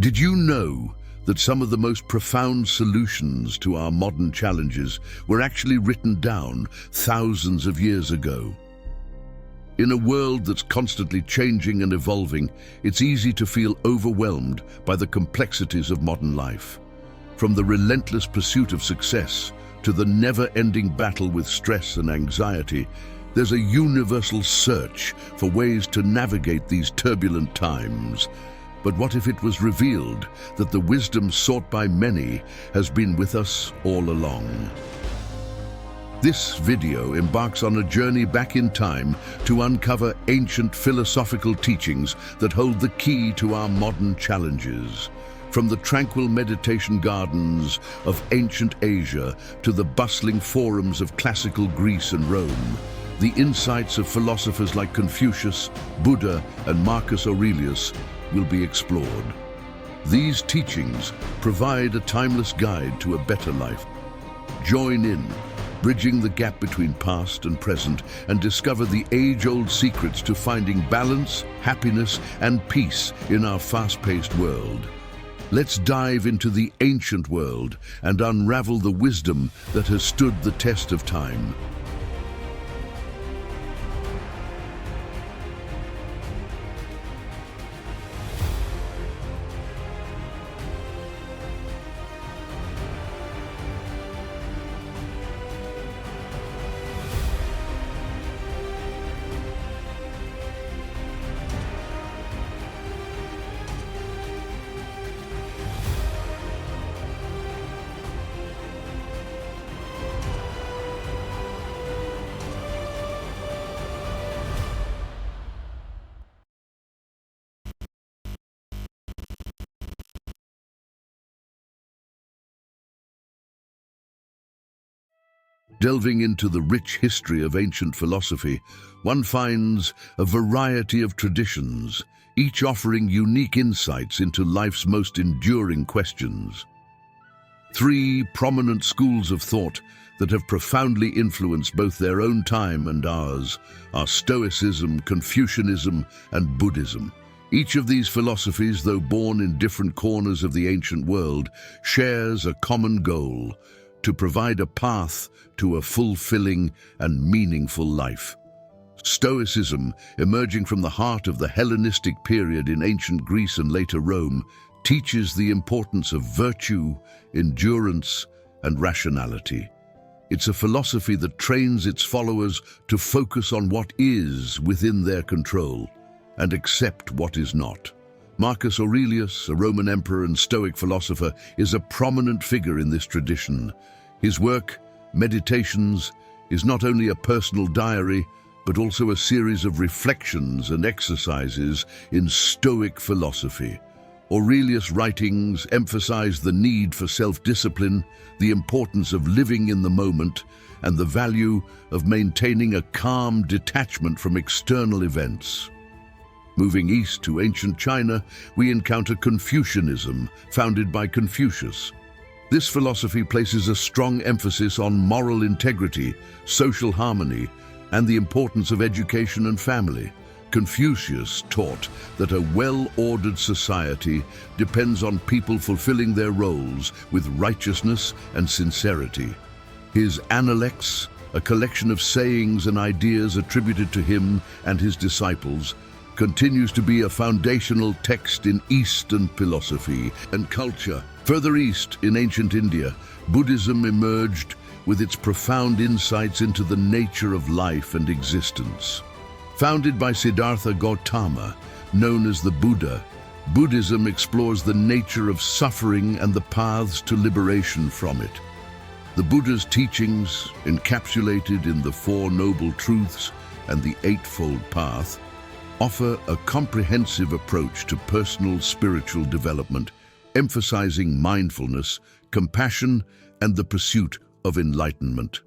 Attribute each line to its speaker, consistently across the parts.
Speaker 1: Did you know that some of the most profound solutions to our modern challenges were actually written down thousands of years ago? In a world that's constantly changing and evolving, it's easy to feel overwhelmed by the complexities of modern life. From the relentless pursuit of success to the never-ending battle with stress and anxiety, there's a universal search for ways to navigate these turbulent times. But what if it was revealed that the wisdom sought by many has been with us all along? This video embarks on a journey back in time to uncover ancient philosophical teachings that hold the key to our modern challenges. From the tranquil meditation gardens of ancient Asia to the bustling forums of classical Greece and Rome, the insights of philosophers like Confucius, Buddha, and Marcus Aurelius will be explored. These teachings provide a timeless guide to a better life. Join in, bridging the gap between past and present, and discover the age-old secrets to finding balance, happiness, and peace in our fast-paced world. Let's dive into the ancient world and unravel the wisdom that has stood the test of time. Delving into the rich history of ancient philosophy, one finds a variety of traditions, each offering unique insights into life's most enduring questions. Three prominent schools of thought that have profoundly influenced both their own time and ours are Stoicism, Confucianism, and Buddhism. Each of these philosophies, though born in different corners of the ancient world, shares a common goal: to provide a path to a fulfilling and meaningful life. Stoicism, emerging from the heart of the Hellenistic period in ancient Greece and later Rome, teaches the importance of virtue, endurance, and rationality. It's a philosophy that trains its followers to focus on what is within their control and accept what is not. Marcus Aurelius, a Roman emperor and Stoic philosopher, is a prominent figure in this tradition. His work, Meditations, is not only a personal diary, but also a series of reflections and exercises in Stoic philosophy. Aurelius' writings emphasize the need for self-discipline, the importance of living in the moment, and the value of maintaining a calm detachment from external events. Moving east to ancient China, we encounter Confucianism, founded by Confucius. This philosophy places a strong emphasis on moral integrity, social harmony, and the importance of education and family. Confucius taught that a well-ordered society depends on people fulfilling their roles with righteousness and sincerity. His Analects, a collection of sayings and ideas attributed to him and his disciples, continues to be a foundational text in Eastern philosophy and culture. Further east, in ancient India, Buddhism emerged with its profound insights into the nature of life and existence. Founded by Siddhartha Gautama, known as the Buddha, Buddhism explores the nature of suffering and the paths to liberation from it. The Buddha's teachings, encapsulated in the Four Noble Truths and the Eightfold Path, offer a comprehensive approach to personal spiritual development, emphasizing mindfulness, compassion, and the pursuit of enlightenment.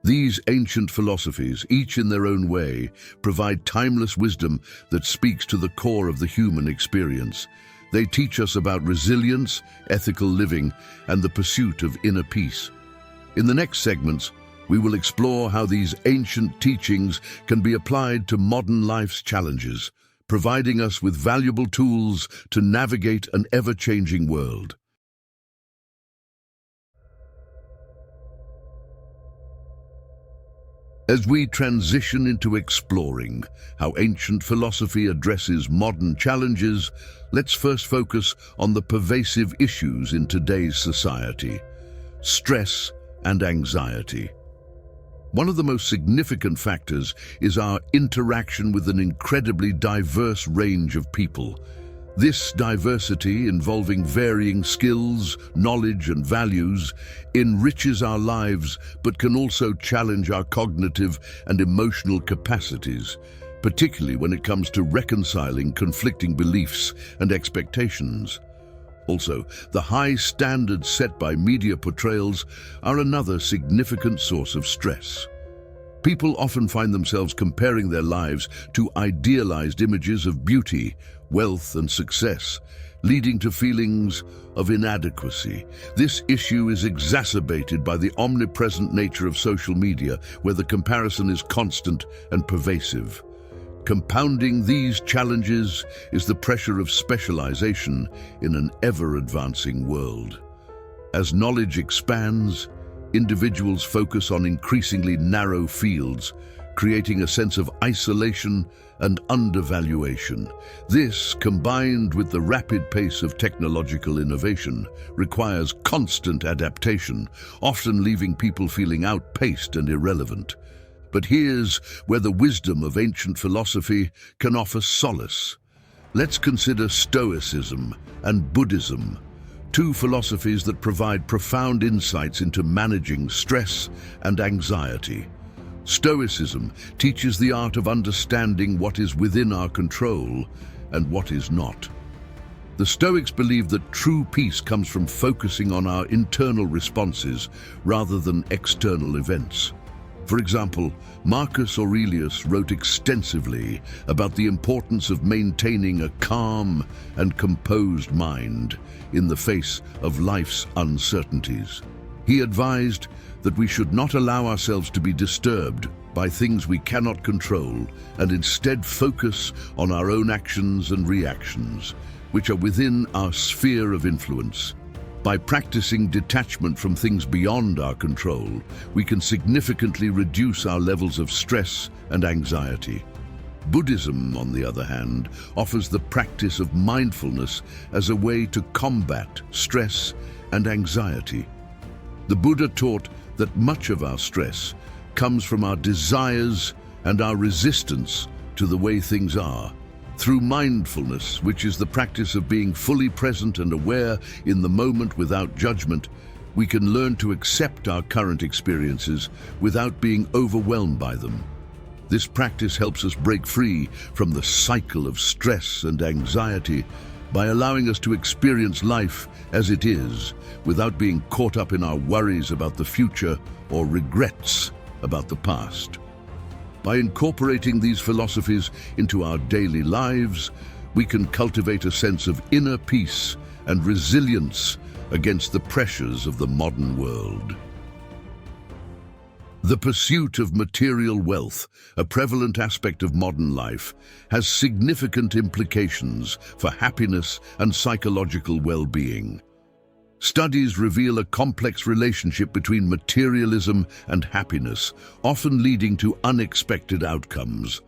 Speaker 1: These ancient philosophies, each in their own way, provide timeless wisdom that speaks to the core of the human experience. They teach us about resilience, ethical living, and the pursuit of inner peace. In the next segments, we will explore how these ancient teachings can be applied to modern life's challenges, providing us with valuable tools to navigate an ever-changing world. As we transition into exploring how ancient philosophy addresses modern challenges, let's first focus on the pervasive issues in today's society: stress and anxiety. One of the most significant factors is our interaction with an incredibly diverse range of people. This diversity, involving varying skills, knowledge, and values, enriches our lives but can also challenge our cognitive and emotional capacities, particularly when it comes to reconciling conflicting beliefs and expectations. Also, the high standards set by media portrayals are another significant source of stress. People often find themselves comparing their lives to idealized images of beauty, wealth, and success, leading to feelings of inadequacy. This issue is exacerbated by the omnipresent nature of social media, where the comparison is constant and pervasive. Compounding these challenges is the pressure of specialization in an ever-advancing world. As knowledge expands, individuals focus on increasingly narrow fields, creating a sense of isolation and undervaluation. This, combined with the rapid pace of technological innovation, requires constant adaptation, often leaving people feeling outpaced and irrelevant. But here's where the wisdom of ancient philosophy can offer solace. Let's consider Stoicism and Buddhism, two philosophies that provide profound insights into managing stress and anxiety. Stoicism teaches the art of understanding what is within our control and what is not. The Stoics believe that true peace comes from focusing on our internal responses rather than external events. For example, Marcus Aurelius wrote extensively about the importance of maintaining a calm and composed mind in the face of life's uncertainties. He advised that we should not allow ourselves to be disturbed by things we cannot control and instead focus on our own actions and reactions, which are within our sphere of influence. By practicing detachment from things beyond our control, we can significantly reduce our levels of stress and anxiety. Buddhism, on the other hand, offers the practice of mindfulness as a way to combat stress and anxiety. The Buddha taught that much of our stress comes from our desires and our resistance to the way things are. Through mindfulness, which is the practice of being fully present and aware in the moment without judgment, we can learn to accept our current experiences without being overwhelmed by them. This practice helps us break free from the cycle of stress and anxiety by allowing us to experience life as it is, without being caught up in our worries about the future or regrets about the past. By incorporating these philosophies into our daily lives, we can cultivate a sense of inner peace and resilience against the pressures of the modern world. The pursuit of material wealth, a prevalent aspect of modern life, has significant implications for happiness and psychological well-being. Studies reveal a complex relationship between materialism and happiness, often leading to unexpected outcomes.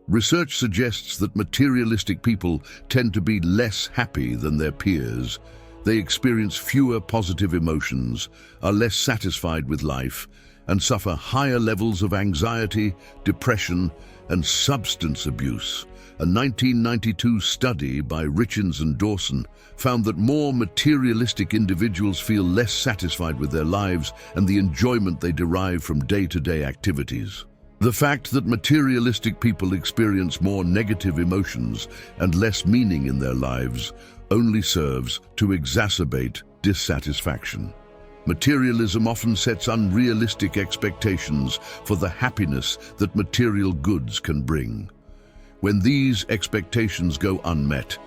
Speaker 1: Research suggests that materialistic people tend to be less happy than their peers. They experience fewer positive emotions, are less satisfied with life, and suffer higher levels of anxiety, depression, and substance abuse. A 1992 study by Richens and Dawson found that more materialistic individuals feel less satisfied with their lives and the enjoyment they derive from day-to-day activities. The fact that materialistic people experience more negative emotions and less meaning in their lives only serves to exacerbate dissatisfaction. Materialism often sets unrealistic expectations for the happiness that material goods can bring. When these expectations go unmet,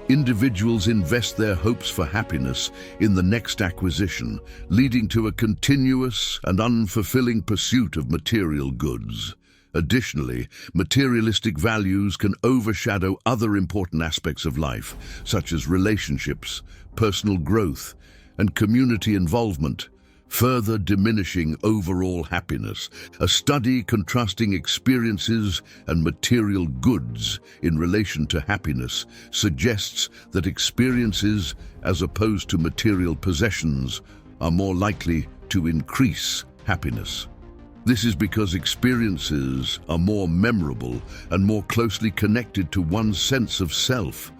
Speaker 1: individuals invest their hopes for happiness in the next acquisition, leading to a continuous and unfulfilling pursuit of material goods. Additionally, materialistic values can overshadow other important aspects of life, such as relationships, personal growth, and community involvement, further diminishing overall happiness. A study contrasting experiences and material goods in relation to happiness suggests that experiences, as opposed to material possessions, are more likely to increase happiness. This is because experiences are more memorable and more closely connected to one's sense of self.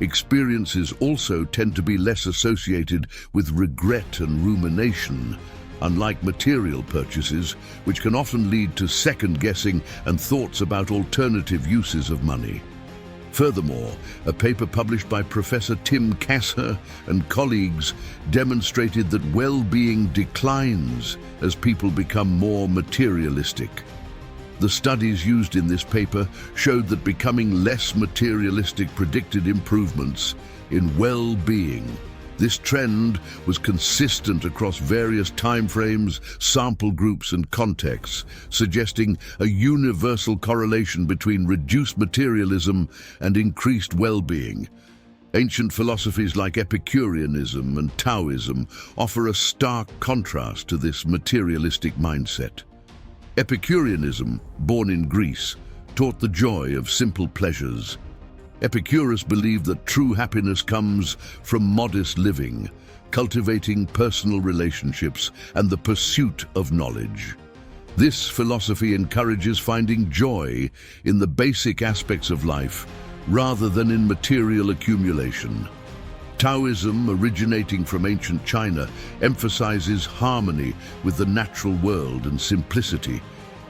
Speaker 1: Experiences also tend to be less associated with regret and rumination, unlike material purchases, which can often lead to second-guessing and thoughts about alternative uses of money. Furthermore, a paper published by Professor Tim Kasser and colleagues demonstrated that well-being declines as people become more materialistic. The studies used in this paper showed that becoming less materialistic predicted improvements in well-being. This trend was consistent across various timeframes, sample groups, and contexts, suggesting a universal correlation between reduced materialism and increased well-being. Ancient philosophies like Epicureanism and Taoism offer a stark contrast to this materialistic mindset. Epicureanism, born in Greece, taught the joy of simple pleasures. Epicurus believed that true happiness comes from modest living, cultivating personal relationships, and the pursuit of knowledge. This philosophy encourages finding joy in the basic aspects of life rather than in material accumulation. Taoism, originating from ancient China, emphasizes harmony with the natural world and simplicity.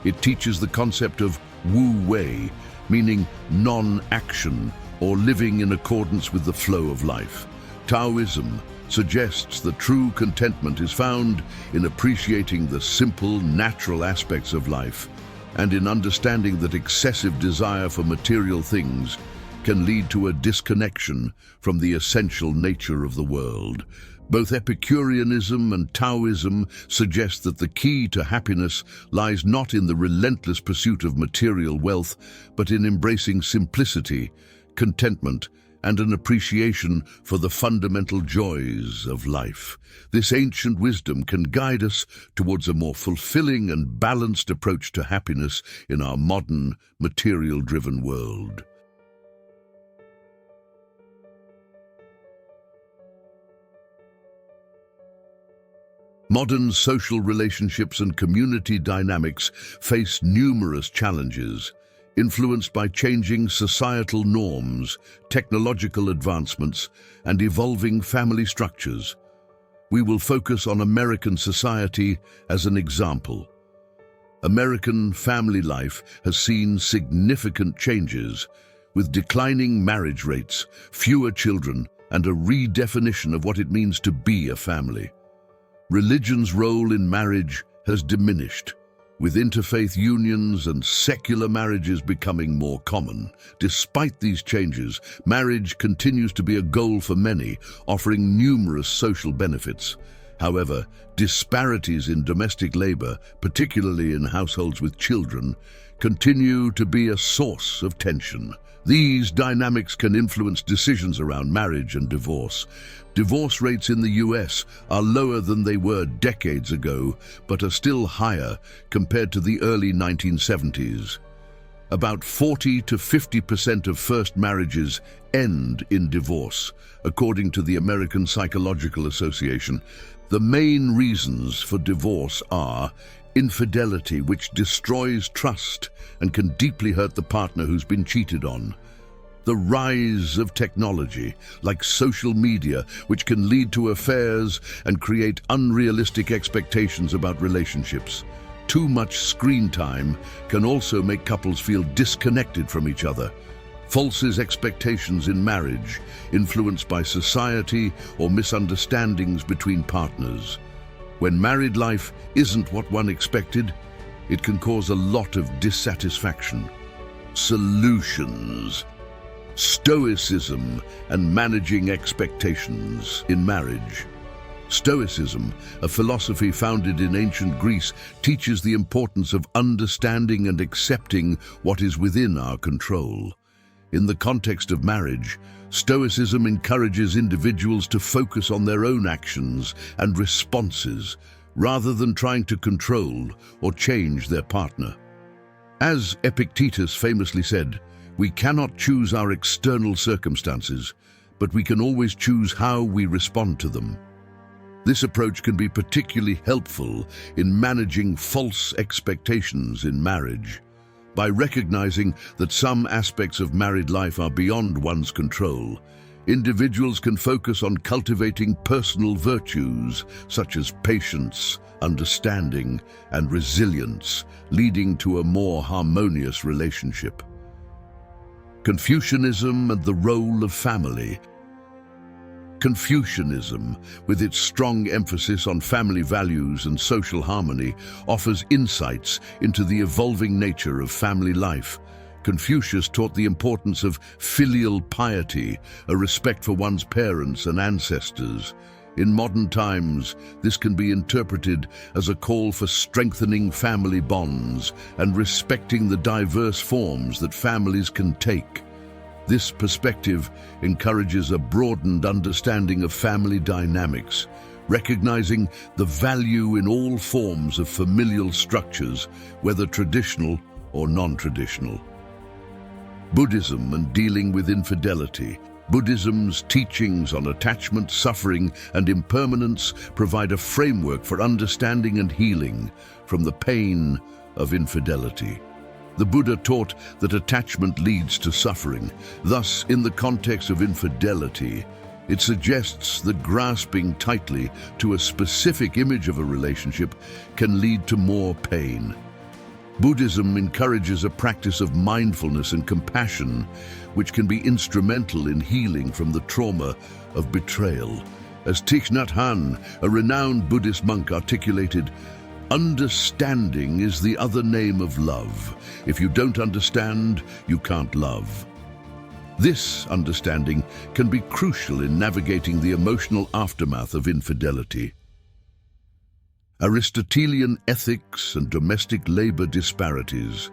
Speaker 1: It teaches the concept of Wu Wei, meaning non-action or living in accordance with the flow of life. Taoism suggests that true contentment is found in appreciating the simple, natural aspects of life and in understanding that excessive desire for material things can lead to a disconnection from the essential nature of the world. Both Epicureanism and Taoism suggest that the key to happiness lies not in the relentless pursuit of material wealth, but in embracing simplicity, contentment, and an appreciation for the fundamental joys of life. This ancient wisdom can guide us towards a more fulfilling and balanced approach to happiness in our modern, material-driven world. Modern social relationships and community dynamics face numerous challenges, influenced by changing societal norms, technological advancements, and evolving family structures. We will focus on American society as an example. American family life has seen significant changes, with declining marriage rates, fewer children, and a redefinition of what it means to be a family. Religion's role in marriage has diminished, with interfaith unions and secular marriages becoming more common. Despite these changes, marriage continues to be a goal for many, offering numerous social benefits. However, disparities in domestic labor, particularly in households with children, continue to be a source of tension. These dynamics can influence decisions around marriage and divorce. Divorce rates in the US are lower than they were decades ago, but are still higher compared to the early 1970s. About 40 to 50% of first marriages end in divorce, according to the American Psychological Association. The main reasons for divorce are infidelity, which destroys trust and can deeply hurt the partner who's been cheated on. The rise of technology, like social media, which can lead to affairs and create unrealistic expectations about relationships. Too much screen time can also make couples feel disconnected from each other. False expectations in marriage, influenced by society or misunderstandings between partners. When married life isn't what one expected, it can cause a lot of dissatisfaction. Solutions. Stoicism and managing expectations in marriage. Stoicism, a philosophy founded in ancient Greece, teaches the importance of understanding and accepting what is within our control. In the context of marriage, Stoicism encourages individuals to focus on their own actions and responses, rather than trying to control or change their partner. As Epictetus famously said, "We cannot choose our external circumstances, but we can always choose how we respond to them." This approach can be particularly helpful in managing false expectations in marriage. By recognizing that some aspects of married life are beyond one's control, individuals can focus on cultivating personal virtues such as patience, understanding, and resilience, leading to a more harmonious relationship. Confucianism and the role of family. Confucianism, with its strong emphasis on family values and social harmony, offers insights into the evolving nature of family life. Confucius taught the importance of filial piety, a respect for one's parents and ancestors. In modern times, this can be interpreted as a call for strengthening family bonds and respecting the diverse forms that families can take. This perspective encourages a broadened understanding of family dynamics, recognizing the value in all forms of familial structures, whether traditional or non-traditional. Buddhism and dealing with infidelity. Buddhism's teachings on attachment, suffering, and impermanence provide a framework for understanding and healing from the pain of infidelity. The Buddha taught that attachment leads to suffering. Thus, in the context of infidelity, it suggests that grasping tightly to a specific image of a relationship can lead to more pain. Buddhism encourages a practice of mindfulness and compassion, which can be instrumental in healing from the trauma of betrayal. As Thich Nhat Hanh, a renowned Buddhist monk, articulated, "Understanding is the other name of love. If you don't understand, you can't love." This understanding can be crucial in navigating the emotional aftermath of infidelity. Aristotelian ethics and domestic labor disparities.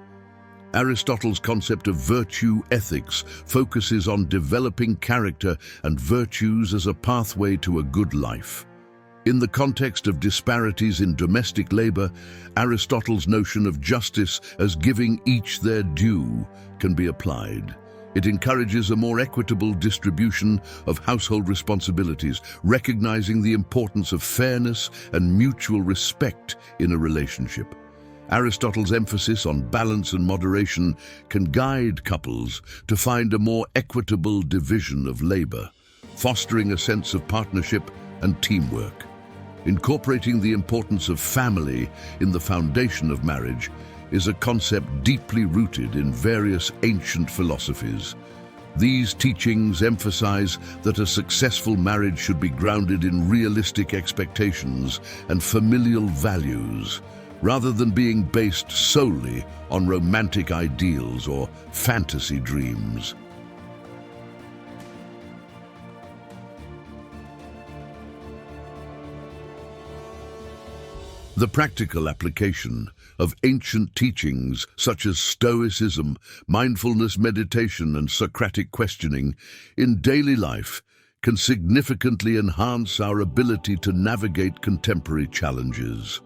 Speaker 1: Aristotle's concept of virtue ethics focuses on developing character and virtues as a pathway to a good life. In the context of disparities in domestic labor, Aristotle's notion of justice as giving each their due can be applied. It encourages a more equitable distribution of household responsibilities, recognizing the importance of fairness and mutual respect in a relationship. Aristotle's emphasis on balance and moderation can guide couples to find a more equitable division of labor, fostering a sense of partnership and teamwork. Incorporating the importance of family in the foundation of marriage is a concept deeply rooted in various ancient philosophies. These teachings emphasize that a successful marriage should be grounded in realistic expectations and familial values, rather than being based solely on romantic ideals or fantasy dreams. The practical application of ancient teachings such as Stoicism, mindfulness meditation, and Socratic questioning in daily life can significantly enhance our ability to navigate contemporary challenges.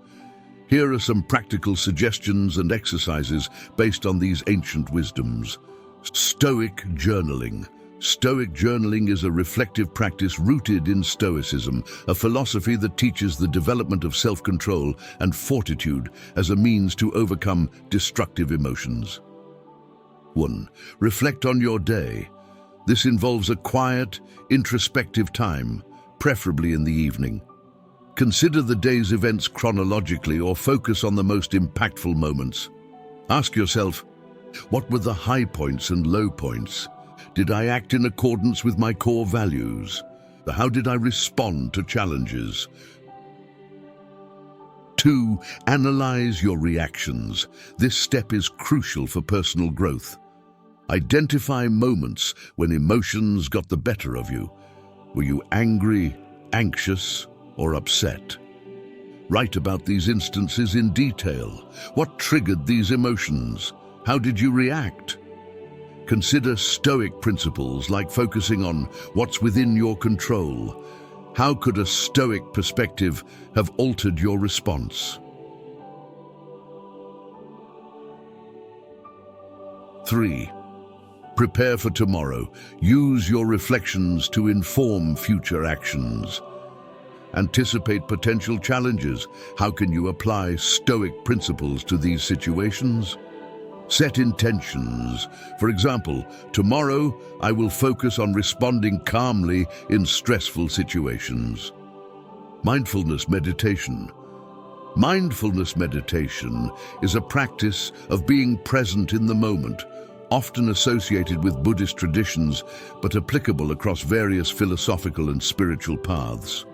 Speaker 1: Here are some practical suggestions and exercises based on these ancient wisdoms. Stoic journaling. Stoic journaling is a reflective practice rooted in Stoicism, a philosophy that teaches the development of self-control and fortitude as a means to overcome destructive emotions. 1. Reflect on your day. This involves a quiet, introspective time, preferably in the evening. Consider the day's events chronologically or focus on the most impactful moments. Ask yourself, what were the high points and low points? Did I act in accordance with my core values? How did I respond to challenges? 2. Analyze your reactions. This step is crucial for personal growth. Identify moments when emotions got the better of you. Were you angry, anxious, or upset. Write about these instances in detail. What triggered these emotions? How did you react? Consider Stoic principles like focusing on what's within your control. How could a Stoic perspective have altered your response? 3. Prepare for tomorrow. Use your reflections to inform future actions. Anticipate potential challenges. How can you apply Stoic principles to these situations? Set intentions. For example, tomorrow I will focus on responding calmly in stressful situations. Mindfulness meditation. Mindfulness meditation is a practice of being present in the moment, often associated with Buddhist traditions, but applicable across various philosophical and spiritual paths.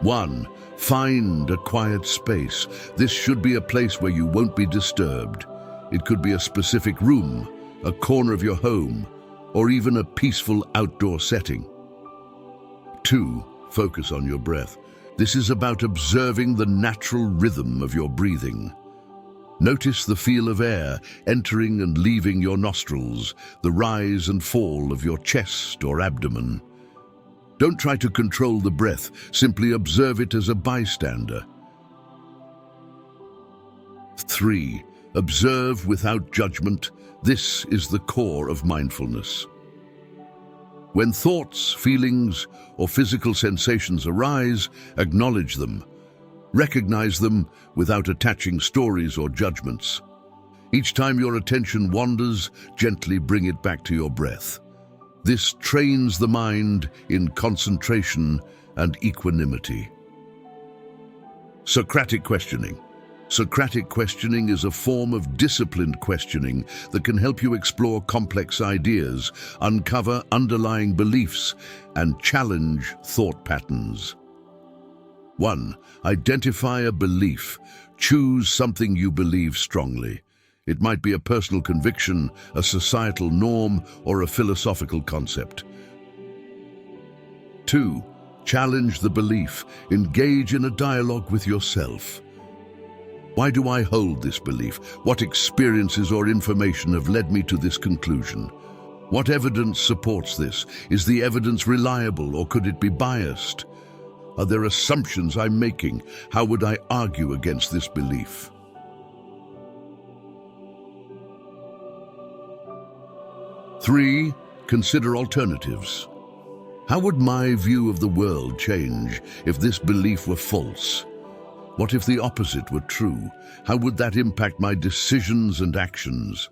Speaker 1: 1. Find a quiet space. This should be a place where you won't be disturbed. It could be a specific room, a corner of your home, or even a peaceful outdoor setting. 2. Focus on your breath. This is about observing the natural rhythm of your breathing. Notice the feel of air entering and leaving your nostrils, the rise and fall of your chest or abdomen. Don't try to control the breath, simply observe it as a bystander. 3. Observe without judgment. This is the core of mindfulness. When thoughts, feelings, or physical sensations arise, acknowledge them. Recognize them without attaching stories or judgments. Each time your attention wanders, gently bring it back to your breath. This trains the mind in concentration and equanimity. Socratic questioning. Socratic questioning is a form of disciplined questioning that can help you explore complex ideas, uncover underlying beliefs, and challenge thought patterns. 1. Identify a belief. Choose something you believe strongly. It might be a personal conviction, a societal norm, or a philosophical concept. 2. Challenge the belief. Engage in a dialogue with yourself. Why do I hold this belief? What experiences or information have led me to this conclusion? What evidence supports this? Is the evidence reliable, or could it be biased? Are there assumptions I'm making? How would I argue against this belief? 3. Consider alternatives. How would my view of the world change if this belief were false? What if the opposite were true? How would that impact my decisions and actions?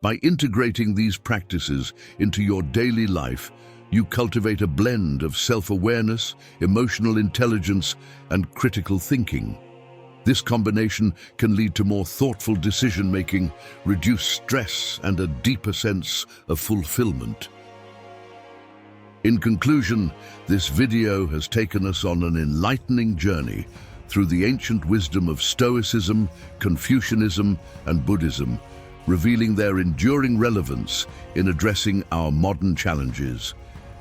Speaker 1: By integrating these practices into your daily life, you cultivate a blend of self-awareness, emotional intelligence, and critical thinking. This combination can lead to more thoughtful decision-making, reduced stress, and a deeper sense of fulfillment. In conclusion, this video has taken us on an enlightening journey through the ancient wisdom of Stoicism, Confucianism, and Buddhism, revealing their enduring relevance in addressing our modern challenges.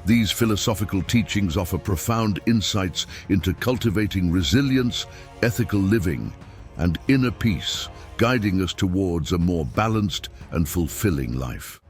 Speaker 1: These philosophical teachings offer profound insights into cultivating resilience, ethical living, and inner peace, guiding us towards a more balanced and fulfilling life.